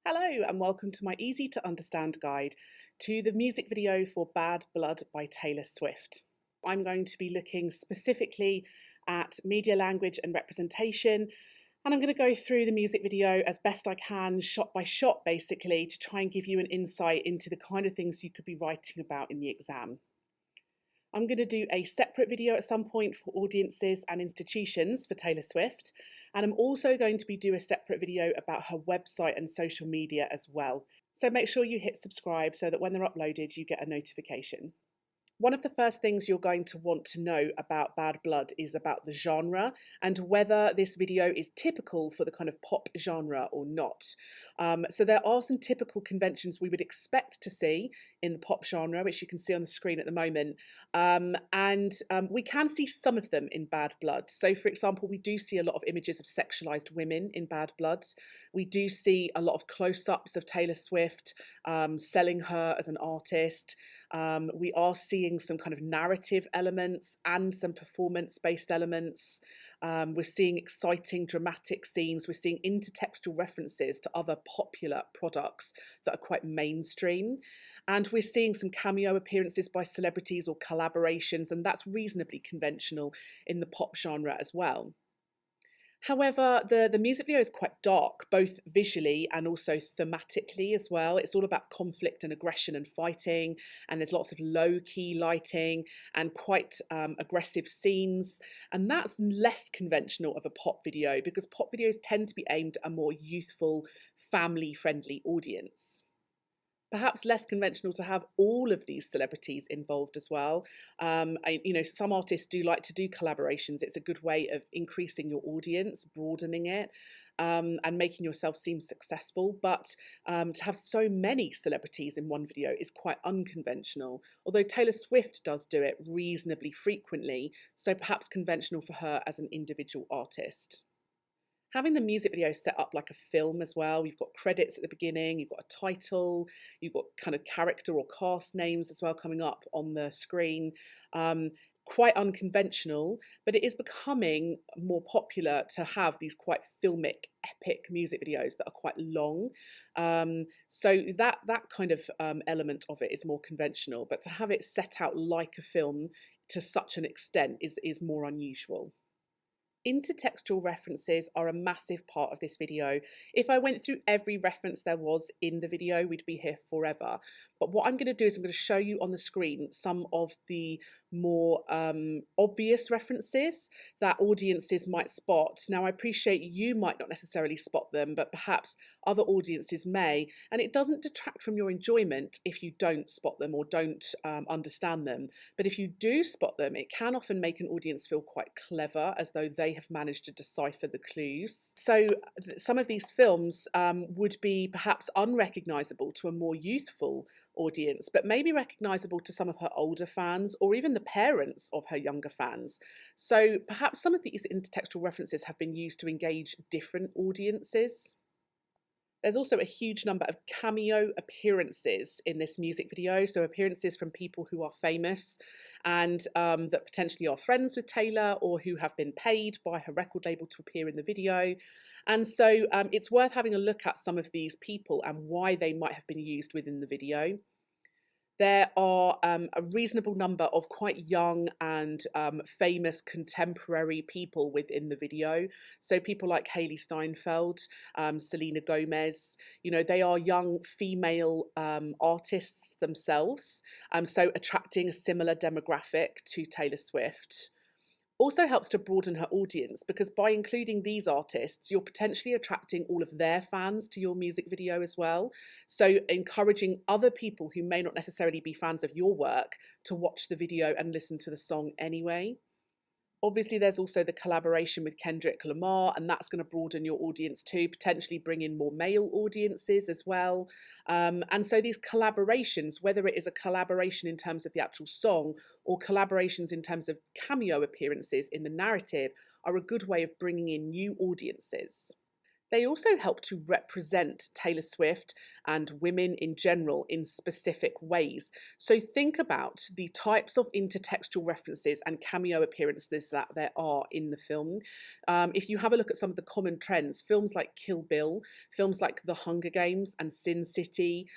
Hello and welcome to my easy to understand guide to the music video for Bad Blood by Taylor Swift. I'm going to be looking specifically at media language and representation, and I'm going to go through the music video as best I can, shot by shot basically, to try and give you an insight into the kind of things you could be writing about in the exam. I'm going to do a separate video at some point for audiences and institutions for Taylor Swift. And I'm also going to do a separate video about her website and social media as well. So make sure you hit subscribe so that when they're uploaded, you get a notification. One of the first things you're going to want to know about Bad Blood is about the genre and whether this video is typical for the kind of pop genre or not. So there are some typical conventions we would expect to see in the pop genre, which you can see on the screen at the moment. We can see some of them in Bad Blood. So for example, we do see a lot of images of sexualized women in Bad Blood. We do see a lot of close-ups of Taylor Swift, selling her as an artist. We are seeing some kind of narrative elements and some performance-based elements. We're seeing exciting dramatic scenes. We're seeing intertextual references to other popular products that are quite mainstream. And we're seeing some cameo appearances by celebrities or collaborations, and that's reasonably conventional in the pop genre as well. However, the music video is quite dark, both visually and also thematically as well. It's all about conflict and aggression and fighting, and there's lots of low-key lighting and quite aggressive scenes. And that's less conventional of a pop video because pop videos tend to be aimed at a more youthful, family-friendly audience. Perhaps less conventional to have all of these celebrities involved as well. Some artists do like to do collaborations. It's a good way of increasing your audience, broadening it, and making yourself seem successful. But to have so many celebrities in one video is quite unconventional, although Taylor Swift does do it reasonably frequently, so perhaps conventional for her as an individual artist. Having the music video set up like a film as well. You've got credits at the beginning, you've got a title, you've got kind of character or cast names as well coming up on the screen. Quite unconventional, but it is becoming more popular to have these quite filmic, epic music videos that are quite long. So that kind of element of it is more conventional, but to have it set out like a film to such an extent is more unusual. Intertextual references are a massive part of this video. If I went through every reference there was in the video, we'd be here forever. But what I'm going to do is I'm going to show you on the screen some of the more obvious references that audiences might spot. Now, I appreciate you might not necessarily spot them, but perhaps other audiences may. And it doesn't detract from your enjoyment if you don't spot them or don't understand them. But if you do spot them, it can often make an audience feel quite clever, as though they have managed to decipher the clues. So some of these films would be perhaps unrecognisable to a more youthful audience, but maybe recognisable to some of her older fans or even the parents of her younger fans. So perhaps some of these intertextual references have been used to engage different audiences. There's also a huge number of cameo appearances in this music video, so appearances from people who are famous and that potentially are friends with Taylor or who have been paid by her record label to appear in the video. And so it's worth having a look at some of these people and why they might have been used within the video. There are a reasonable number of quite young and famous contemporary people within the video. So people like Hailey Steinfeld, Selena Gomez, they are young female artists themselves, so attracting a similar demographic to Taylor Swift. Also helps to broaden her audience because by including these artists, you're potentially attracting all of their fans to your music video as well. So encouraging other people who may not necessarily be fans of your work to watch the video and listen to the song anyway. Obviously, there's also the collaboration with Kendrick Lamar, and that's going to broaden your audience too, potentially bring in more male audiences as well. And so these collaborations, whether it is a collaboration in terms of the actual song or collaborations in terms of cameo appearances in the narrative, are a good way of bringing in new audiences. They also help to represent Taylor Swift and women in general in specific ways. So think about the types of intertextual references and cameo appearances that there are in the film. If you have a look at some of the common trends, films like Kill Bill, films like The Hunger Games and Sin City,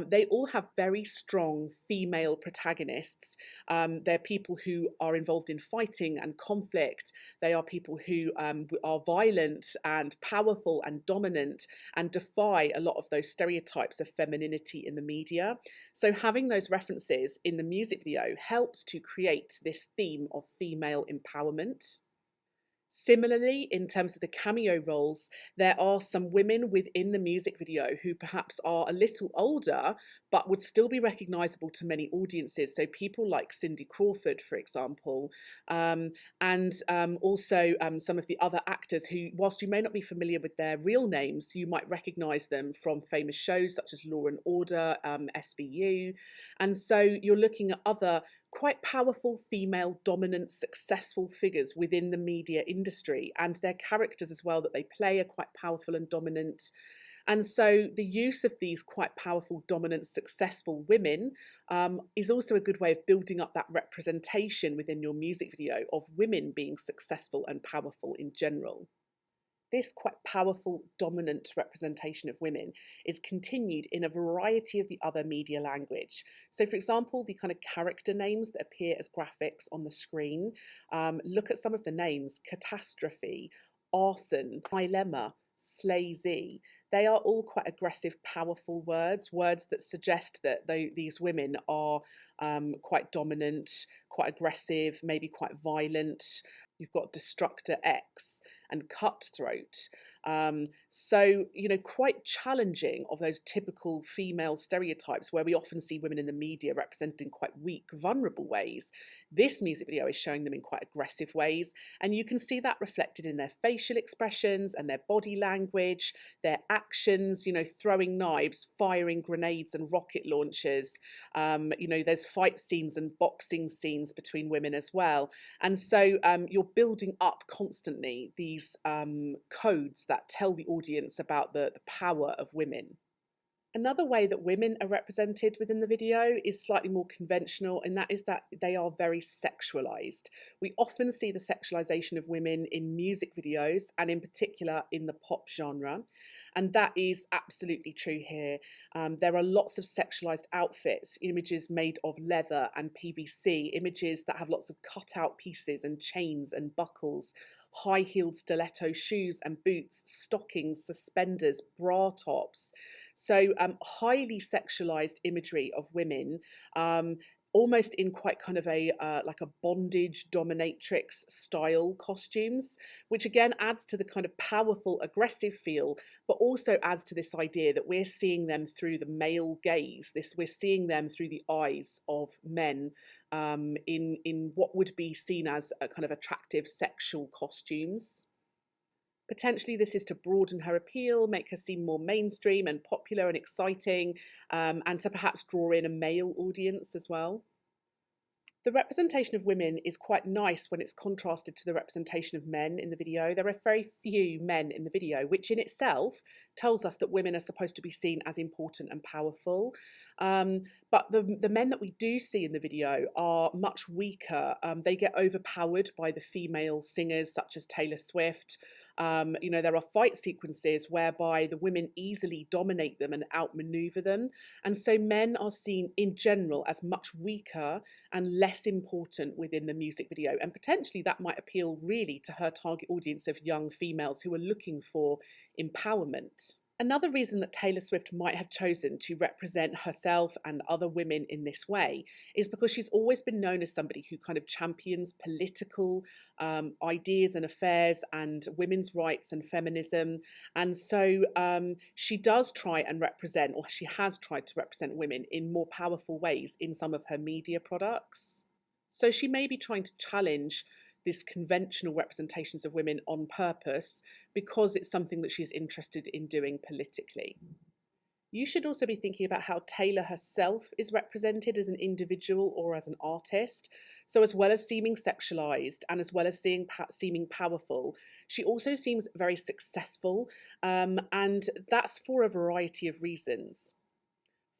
they all have very strong female protagonists. They're people who are involved in fighting and conflict. They are people who are violent and powerful and dominant and defy a lot of those stereotypes of femininity in the media. So having those references in the music video helps to create this theme of female empowerment. Similarly, in terms of the cameo roles, there are some women within the music video who perhaps are a little older, but would still be recognisable to many audiences. So people like Cindy Crawford, for example, and also some of the other actors who, whilst you may not be familiar with their real names, you might recognise them from famous shows such as Law and Order, SVU. And so you're looking at other quite powerful female dominant successful figures within the media industry, and their characters as well that they play are quite powerful and dominant. And so the use of these quite powerful dominant successful women is also a good way of building up that representation within your music video of women being successful and powerful in general. This quite powerful, dominant representation of women is continued in a variety of the other media language. So, for example, the kind of character names that appear as graphics on the screen. Look at some of the names: catastrophe, arson, dilemma, slazy. They are all quite aggressive, powerful words that suggest that these women are quite dominant, quite aggressive, maybe quite violent. You've got Destructor X and Cutthroat. So, quite challenging of those typical female stereotypes where we often see women in the media represented in quite weak, vulnerable ways. This music video is showing them in quite aggressive ways, and you can see that reflected in their facial expressions and their body language, their actions, throwing knives, firing grenades and rocket launchers. There's fight scenes and boxing scenes between women as well. And so you're building up constantly these codes that tell the audience about the power of women. Another way that women are represented within the video is slightly more conventional, and that is that they are very sexualized. We often see the sexualization of women in music videos, and in particular in the pop genre, and that is absolutely true here. There are lots of sexualized outfits, images made of leather and PVC, images that have lots of cut-out pieces and chains and buckles, high-heeled stiletto shoes and boots, stockings, suspenders, bra tops. So highly sexualized imagery of women, almost in quite kind of a like a bondage dominatrix style costumes, which again adds to the kind of powerful, aggressive feel, but also adds to this idea that we're seeing them through the male gaze. We're seeing them through the eyes of men in what would be seen as a kind of attractive sexual costumes. Potentially this is to broaden her appeal, make her seem more mainstream and popular and exciting, and to perhaps draw in a male audience as well. The representation of women is quite nice when it's contrasted to the representation of men in the video. There are very few men in the video, which in itself tells us that women are supposed to be seen as important and powerful. But the men that we do see in the video are much weaker. They get overpowered by the female singers such as Taylor Swift. There are fight sequences whereby the women easily dominate them and outmaneuver them. And so men are seen in general as much weaker and less important within the music video. And potentially that might appeal really to her target audience of young females who are looking for empowerment. Another reason that Taylor Swift might have chosen to represent herself and other women in this way is because she's always been known as somebody who kind of champions political ideas and affairs and women's rights and feminism. And so she does try and represent, or she has tried to represent women in more powerful ways in some of her media products. So she may be trying to challenge these conventional representations of women on purpose because it's something that she's interested in doing politically. You should also be thinking about how Taylor herself is represented as an individual or as an artist. So, as well as seeming sexualized and as well as seeming powerful, she also seems very successful, and that's for a variety of reasons.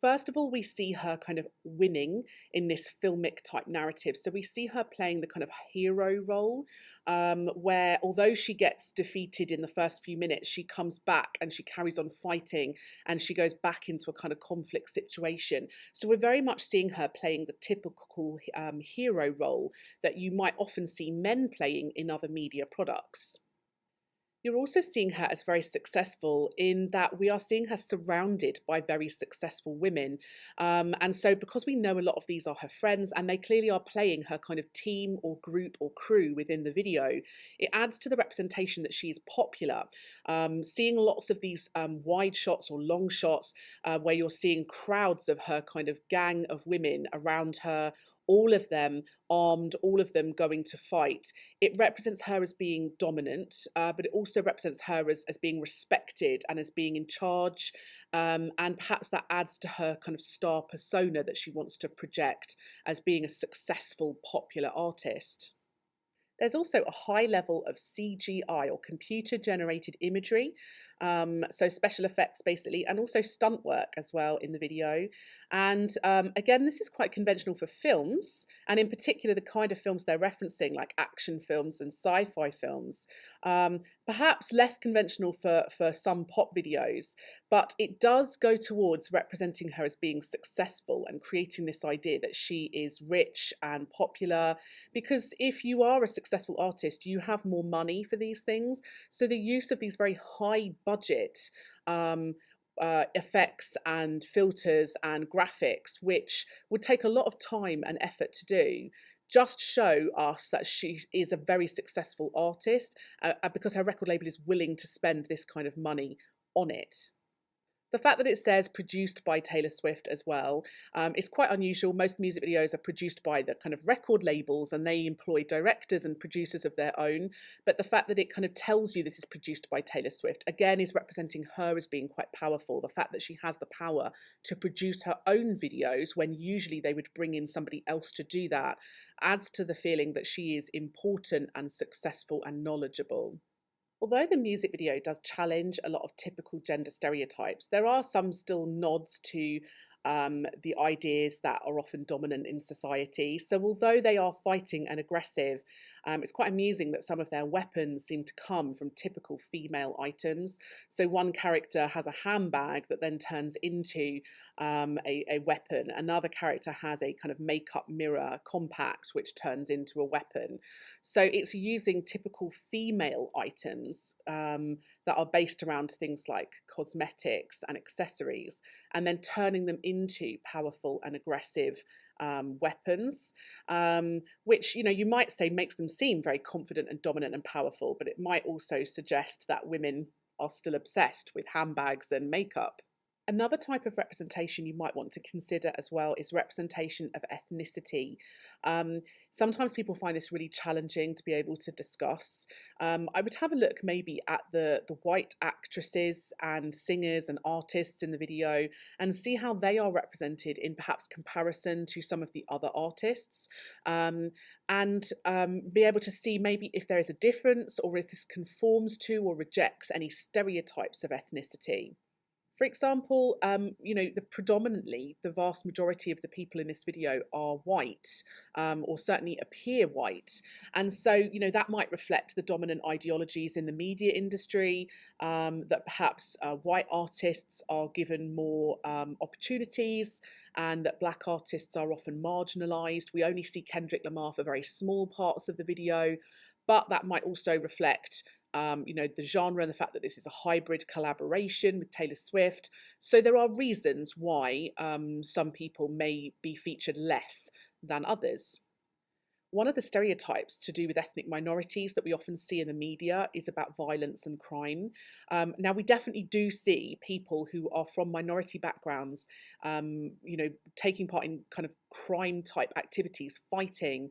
First of all, we see her kind of winning in this filmic type narrative. So we see her playing the kind of hero role, where although she gets defeated in the first few minutes, she comes back and she carries on fighting and she goes back into a kind of conflict situation. So we're very much seeing her playing the typical hero role that you might often see men playing in other media products. You're also seeing her as very successful in that we are seeing her surrounded by very successful women. And so, because we know a lot of these are her friends and they clearly are playing her kind of team or group or crew within the video, it adds to the representation that she's popular. Seeing lots of these wide shots or long shots where you're seeing crowds of her kind of gang of women around her, all of them armed, all of them going to fight. It represents her as being dominant, but it also represents her as being respected and as being in charge. And perhaps that adds to her kind of star persona that she wants to project as being a successful, popular artist. There's also a high level of CGI or computer generated imagery, so special effects basically, and also stunt work as well in the video. And again, this is quite conventional for films, and in particular the kind of films they're referencing, like action films and sci-fi films. Perhaps less conventional for some pop videos, but it does go towards representing her as being successful and creating this idea that she is rich and popular. Because if you are a successful artist, you have more money for these things. So the use of these very high budget effects and filters and graphics, which would take a lot of time and effort to do, just show us that she is a very successful artist because her record label is willing to spend this kind of money on it. The fact that it says produced by Taylor Swift as well is quite unusual. Most music videos are produced by the kind of record labels and they employ directors and producers of their own. But the fact that it kind of tells you this is produced by Taylor Swift, again, is representing her as being quite powerful. The fact that she has the power to produce her own videos when usually they would bring in somebody else to do that adds to the feeling that she is important and successful and knowledgeable. Although the music video does challenge a lot of typical gender stereotypes, there are some still nods to the ideas that are often dominant in society. So, although they are fighting and aggressive, it's quite amusing that some of their weapons seem to come from typical female items. So, one character has a handbag that then turns into a weapon. Another character has a kind of makeup mirror compact, which turns into a weapon. So, it's using typical female items that are based around things like cosmetics and accessories, and then turning them into powerful and aggressive weapons, which, you know, you might say makes them seem very confident and dominant and powerful, but it might also suggest that women are still obsessed with handbags and makeup. Another type of representation you might want to consider as well is representation of ethnicity. Sometimes people find this really challenging to be able to discuss. I would have a look maybe at the white actresses and singers and artists in the video and see how they are represented in perhaps comparison to some of the other artists, and be able to see maybe if there is a difference or if this conforms to or rejects any stereotypes of ethnicity. For example, predominantly the vast majority of the people in this video are white, or certainly appear white. And so, you know, that might reflect the dominant ideologies in the media industry, that perhaps white artists are given more opportunities and that black artists are often marginalised. We only see Kendrick Lamar for very small parts of the video, but that might also reflect the genre and the fact that this is a hybrid collaboration with Taylor Swift. So there are reasons why some people may be featured less than others. One of the stereotypes to do with ethnic minorities that we often see in the media is about violence and crime. Now, we definitely do see people who are from minority backgrounds, taking part in kind of crime type activities, fighting,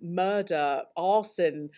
murder, arson,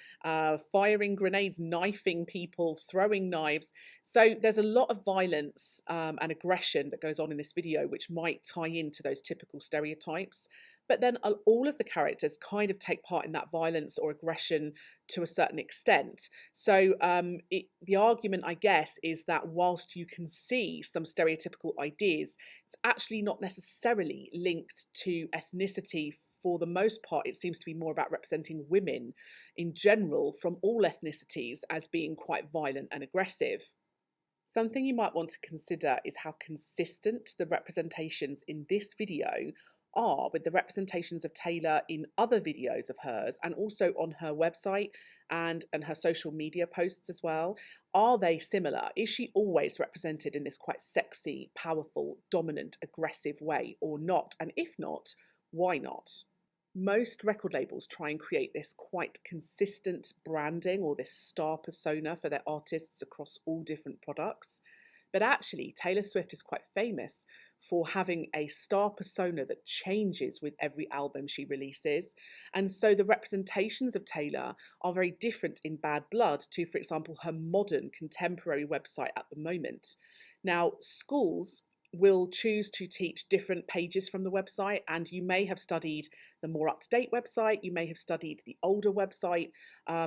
firing grenades, knifing people, throwing knives. So there's a lot of violence and aggression that goes on in this video, which might tie into those typical stereotypes. But then all of the characters kind of take part in that violence or aggression to a certain extent. So the argument, I guess, is that whilst you can see some stereotypical ideas, it's actually not necessarily linked to ethnicity. For the most part, it seems to be more about representing women in general from all ethnicities as being quite violent and aggressive. Something you might want to consider is how consistent the representations in this video are with the representations of Taylor in other videos of hers and also on her website and her social media posts as well. Are they similar? Is she always represented in this quite sexy, powerful, dominant, aggressive way or not? And if not, why not? Most record labels try and create this quite consistent branding or this star persona for their artists across all different products. But actually, Taylor Swift is quite famous for having a star persona that changes with every album she releases. And so the representations of Taylor are very different in Bad Blood to, for example, her modern contemporary website at the moment. Now, schools will choose to teach different pages from the website, and you may have studied the more up-to-date website, you may have studied the older website,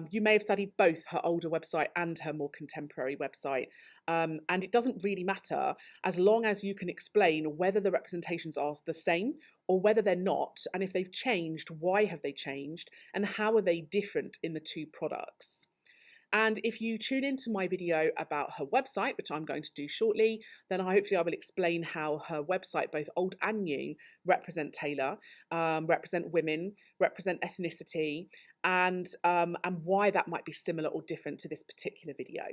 you may have studied both her older website and her more contemporary website, and it doesn't really matter as long as you can explain whether the representations are the same or whether they're not, and if they've changed, why have they changed, and how are they different in the two products. And if you tune into my video about her website, which I'm going to do shortly, then hopefully I will explain how her website, both old and new, represent Taylor, represent women, represent ethnicity, and why that might be similar or different to this particular video.